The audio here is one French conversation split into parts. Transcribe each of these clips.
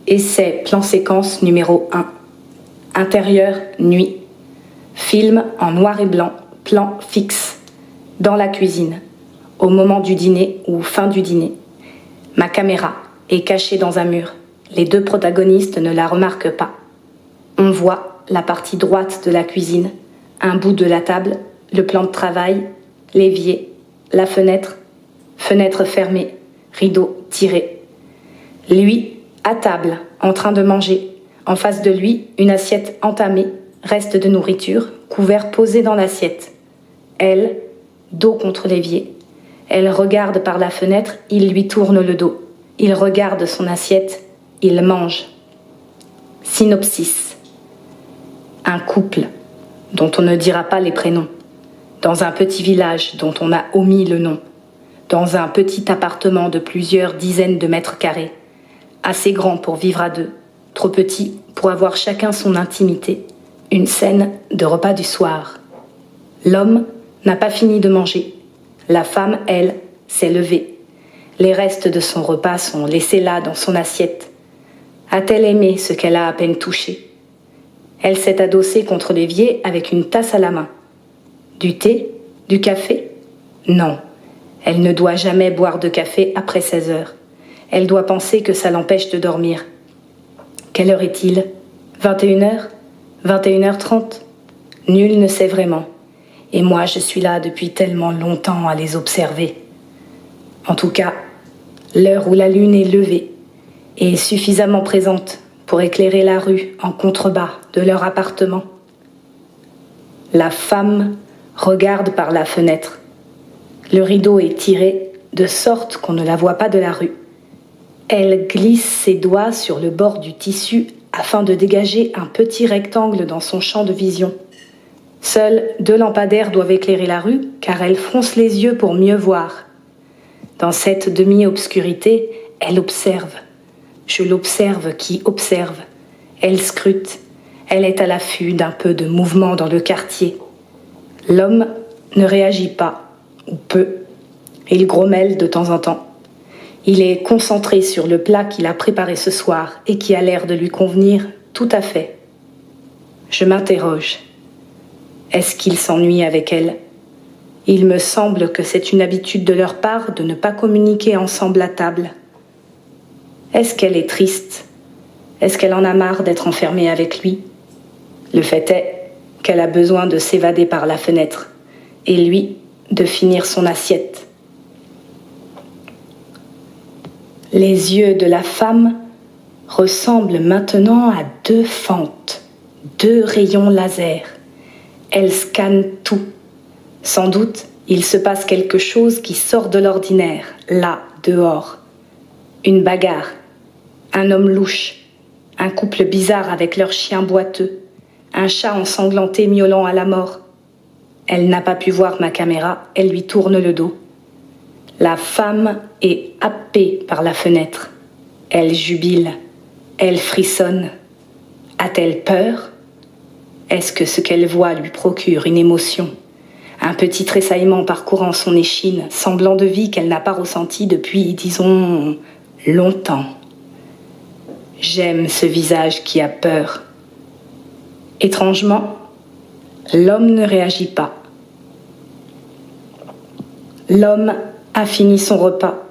Essai plan séquence numéro 1. Intérieur, nuit. Film en noir et blanc, plan fixe. Dans la cuisine, au moment du dîner ou fin du dîner. Ma caméra est cachée dans un mur. Les deux protagonistes ne la remarquent pas. On voit la partie droite de la cuisine, un bout de la table, le plan de travail, l'évier, la fenêtre, fenêtre fermée, rideau tiré. Lui, à table, en train de manger. En face de lui, une assiette entamée, reste de nourriture, couvert posé dans l'assiette. Elle, dos contre l'évier. Elle regarde par la fenêtre, il lui tourne le dos. Il regarde son assiette, il mange. Synopsis. Un couple, dont on ne dira pas les prénoms. Dans un petit village dont on a omis le nom. Dans un petit appartement de plusieurs dizaines de mètres carrés. Assez grand pour vivre à deux. Trop petit pour avoir chacun son intimité. Une scène de repas du soir. L'homme n'a pas fini de manger. La femme, elle, s'est levée. Les restes de son repas sont laissés là dans son assiette. A-t-elle aimé ce qu'elle a à peine touché? Elle s'est adossée contre l'évier avec une tasse à la main. Du thé? Du café? Non, elle ne doit jamais boire de café après 16 heures. Elle doit penser que ça l'empêche de dormir. Quelle heure est-il? 21h? 21h30? Nul ne sait vraiment. Et moi, je suis là depuis tellement longtemps à les observer. En tout cas, l'heure où la lune est levée et suffisamment présente pour éclairer la rue en contrebas de leur appartement. La femme regarde par la fenêtre. Le rideau est tiré de sorte qu'on ne la voit pas de la rue. Elle glisse ses doigts sur le bord du tissu afin de dégager un petit rectangle dans son champ de vision. Seuls 2 lampadaires doivent éclairer la rue, car elle fronce les yeux pour mieux voir. Dans cette demi-obscurité, elle observe. Je l'observe qui observe. Elle scrute. Elle est à l'affût d'un peu de mouvement dans le quartier. L'homme ne réagit pas, ou peu. Il grommelle de temps en temps. Il est concentré sur le plat qu'il a préparé ce soir et qui a l'air de lui convenir tout à fait. Je m'interroge. Est-ce qu'il s'ennuie avec elle? Il me semble que c'est une habitude de leur part de ne pas communiquer ensemble à table. Est-ce qu'elle est triste? Est-ce qu'elle en a marre d'être enfermée avec lui? Le fait est qu'elle a besoin de s'évader par la fenêtre et lui de finir son assiette. Les yeux de la femme ressemblent maintenant à 2 fentes, 2 rayons laser. Elle scanne tout. Sans doute, il se passe quelque chose qui sort de l'ordinaire, là, dehors. Une bagarre, un homme louche, un couple bizarre avec leur chien boiteux, un chat ensanglanté miaulant à la mort. Elle n'a pas pu voir ma caméra, elle lui tourne le dos. La femme est happée par la fenêtre. Elle jubile, elle frissonne. A-t-elle peur? Est-ce que ce qu'elle voit lui procure une émotion? Un petit tressaillement parcourant son échine, semblant de vie qu'elle n'a pas ressenti depuis, disons, longtemps. J'aime ce visage qui a peur. Étrangement, l'homme ne réagit pas. L'homme a fini son repas.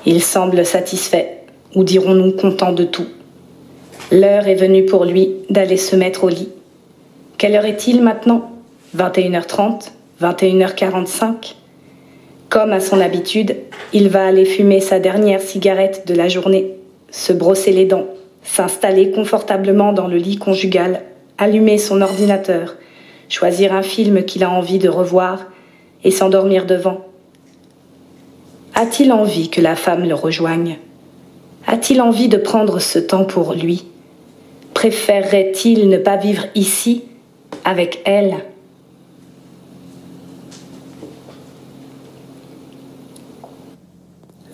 Il semble satisfait, ou dirons-nous content de tout. L'heure est venue pour lui d'aller se mettre au lit. Quelle heure est-il maintenant? 21h30, 21h45. Comme à son habitude, il va aller fumer sa dernière cigarette de la journée, se brosser les dents, s'installer confortablement dans le lit conjugal, allumer son ordinateur, choisir un film qu'il a envie de revoir et s'endormir devant. A-t-il envie que la femme le rejoigne? A-t-il envie de prendre ce temps pour lui? Préférerait-il ne pas vivre ici, avec elle?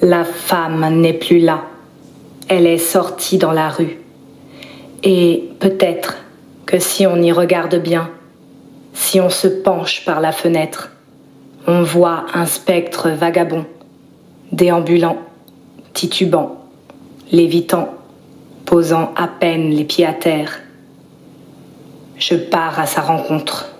La femme n'est plus là. Elle est sortie dans la rue. Et peut-être que si on y regarde bien, si on se penche par la fenêtre, on voit un spectre vagabond, déambulant, titubant, lévitant, posant à peine les pieds à terre. Je pars à sa rencontre.